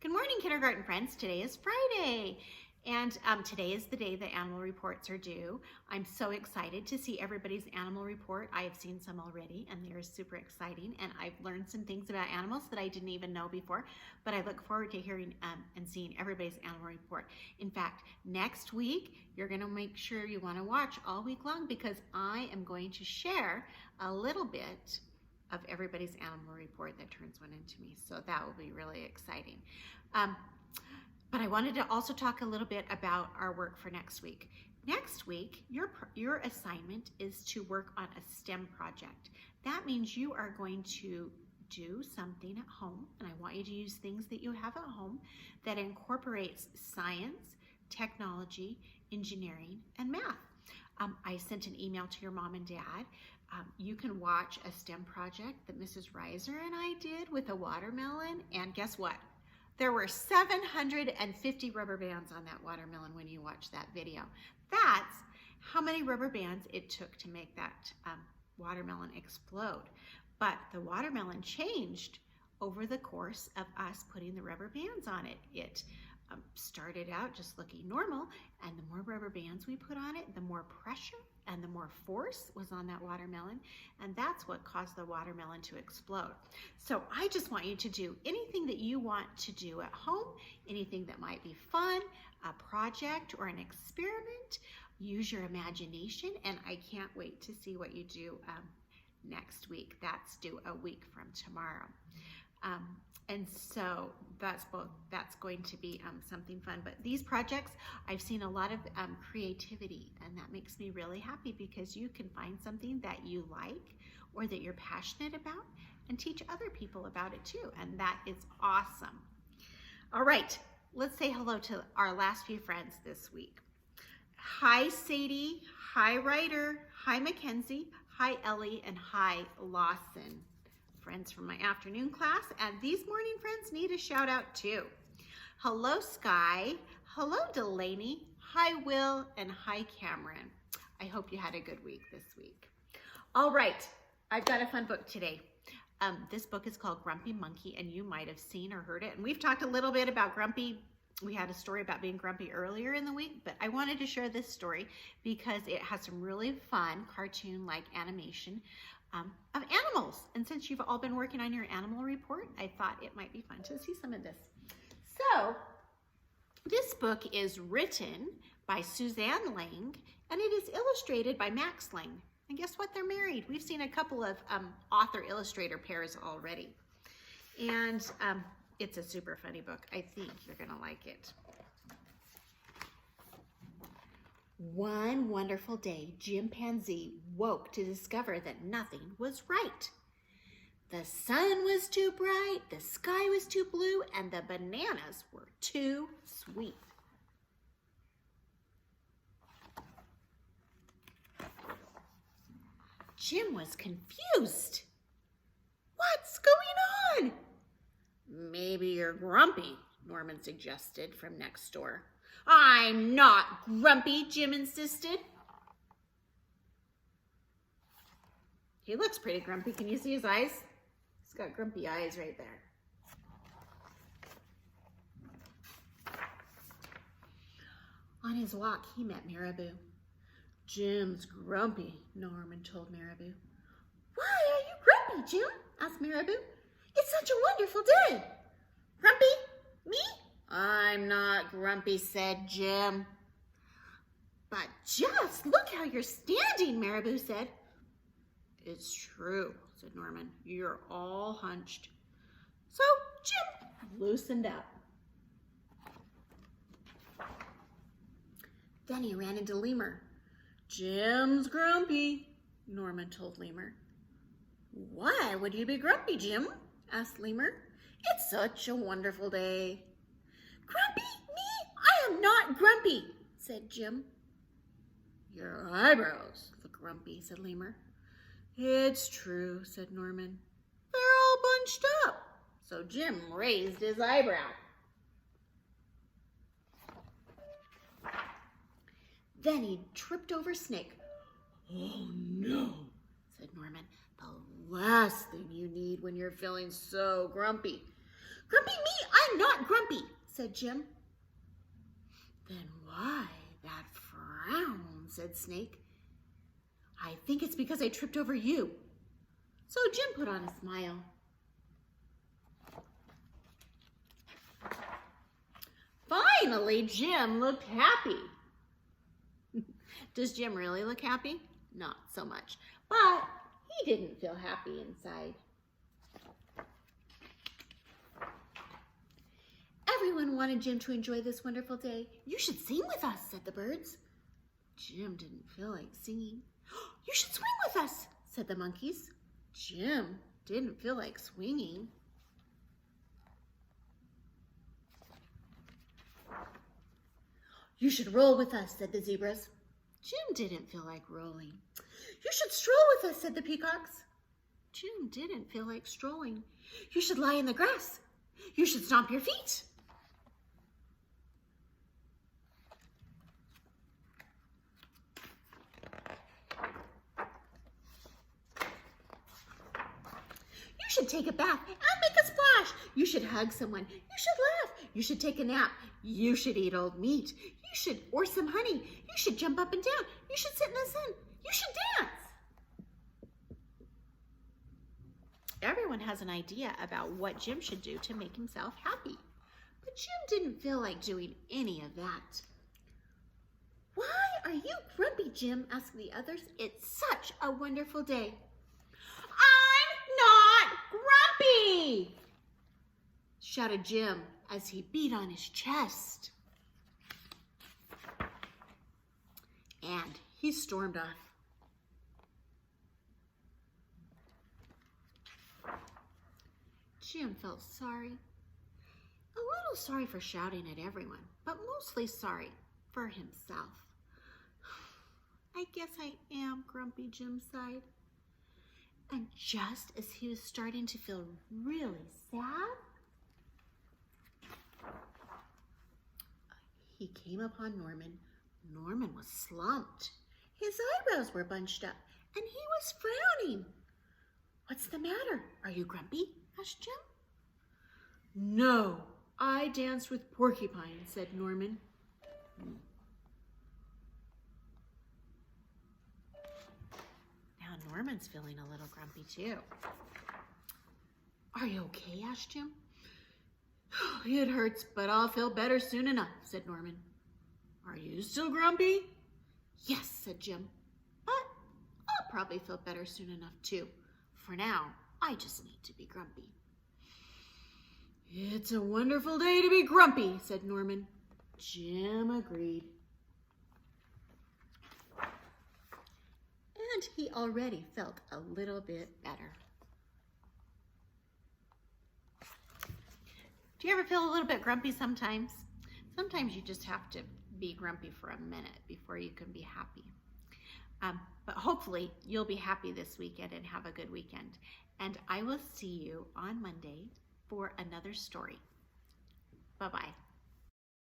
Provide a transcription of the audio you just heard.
Good morning, kindergarten friends. Today is Friday, and today is the day that animal reports are due. I'm so excited to see everybody's animal report. I have seen some already, and they're super exciting, and I've learned some things about animals that I didn't even know before, but I look forward to hearing and seeing everybody's animal report. In fact, next week, you're going to make sure you want to watch all week long because I am going to share a little bit of everybody's animal report that turns one into me. So that will be really exciting. But I wanted to also talk a little bit about our work for next week. Next week, your assignment is to work on a STEM project. That means you are going to do something at home, and I want you to use things that you have at home that incorporates science, technology, engineering, and math. I sent an email to your mom and dad. You can watch a STEM project that Mrs. Reiser and I did with a watermelon, and guess what? There were 750 rubber bands on that watermelon when you watch that video. That's how many rubber bands it took to make that watermelon explode. But the watermelon changed over the course of us putting the rubber bands on it. It started out just looking normal, and the more rubber bands we put on it, the more pressure and the more force was on that watermelon, and that's what caused the watermelon to explode. So I just want you to do anything that you want to do at home, anything that might be fun, a project or an experiment. Use your imagination, and I can't wait to see what you do next week. That's due a week from tomorrow. And so that's going to be something fun. But these projects, I've seen a lot of creativity, and that makes me really happy because you can find something that you like or that you're passionate about and teach other people about it too. And that is awesome. All right, let's say hello to our last few friends this week. Hi, Sadie. Hi, Ryder. Hi, Mackenzie. Hi, Ellie. And hi, Lawson. Friends from my afternoon class, and these morning friends need a shout out too. Hello, Sky. Hello, Delaney. Hi, Will, and hi, Cameron. I hope you had a good week this week. All right, I've got a fun book today. This book is called Grumpy Monkey, and you might have seen or heard it. And we've talked a little bit about Grumpy. We had a story about being grumpy earlier in the week, but I wanted to share this story because it has some really fun cartoon-like animation of animals. And since you've all been working on your animal report, I thought it might be fun to see some of this. So this book is written by Suzanne Lang, and it is illustrated by Max Lang. And guess what? They're married. We've seen a couple of author-illustrator pairs already. And it's a super funny book. I think you're gonna like it. One wonderful day, Chimpanzee woke to discover that nothing was right. The sun was too bright, the sky was too blue, and the bananas were too sweet. Jim was confused. What's going on? Maybe you're grumpy, Norman suggested from next door. I'm not grumpy, Jim insisted. He looks pretty grumpy. Can you see his eyes? He's got grumpy eyes right there. On his walk, he met Marabou. Jim's grumpy, Norman told Marabou. Why are you grumpy, Jim? Asked Marabou. It's such a wonderful day. Grumpy? Me? I'm not grumpy, said Jim. But just look how you're standing, Marabou said. It's true, said Norman. You're all hunched. So Jim loosened up. Then he ran into Lemur. Jim's grumpy, Norman told Lemur. Why would you be grumpy, Jim? Asked Lemur. It's such a wonderful day. Grumpy? Me? I am not grumpy, said Jim. Your eyebrows look grumpy, said Lemur. It's true, said Norman. They're all bunched up. So Jim raised his eyebrow. Then he tripped over Snake. Oh no, said Norman. The last thing you need when you're feeling so grumpy. Grumpy me? I'm not grumpy, said Jim. Then why that frown, said Snake. I think it's because I tripped over you. So Jim put on a smile. Finally, Jim looked happy. Does Jim really look happy? Not so much, but he didn't feel happy inside. Everyone wanted Jim to enjoy this wonderful day. You should sing with us, said the birds. Jim didn't feel like singing. You should swing with us, said the monkeys. Jim didn't feel like swinging. You should roll with us, said the zebras. Jim didn't feel like rolling. You should stroll with us, said the peacocks. Jim didn't feel like strolling. You should lie in the grass. You should stomp your feet. You should take a bath and make a splash. You should hug someone. You should laugh. You should take a nap. You should eat old meat. You should, or some honey. You should jump up and down. You should sit in the sun. You should dance. Everyone has an idea about what Jim should do to make himself happy. But Jim didn't feel like doing any of that. Why are you grumpy, Jim? Asked the others. It's such a wonderful day. I'm not grumpy, shouted Jim as he beat on his chest. And he stormed off. Jim felt sorry. A little sorry for shouting at everyone, but mostly sorry for himself. I guess I am grumpy, Jim sighed. And just as he was starting to feel really sad, he came upon Norman. Norman was slumped. His eyebrows were bunched up, and he was frowning. What's the matter? Are you grumpy? Asked Jim. No, I danced with Porcupine, said Norman. Now Norman's feeling a little grumpy too. Are you okay? Asked Jim. It hurts, but I'll feel better soon enough, said Norman. Are you still grumpy? Yes, said Jim, but I'll probably feel better soon enough too. For now, I just need to be grumpy. It's a wonderful day to be grumpy, said Norman. Jim agreed. And he already felt a little bit better. Do you ever feel a little bit grumpy sometimes? Sometimes you just have to be grumpy for a minute before you can be happy. But hopefully you'll be happy this weekend and have a good weekend. And I will see you on Monday for another story. Bye-bye.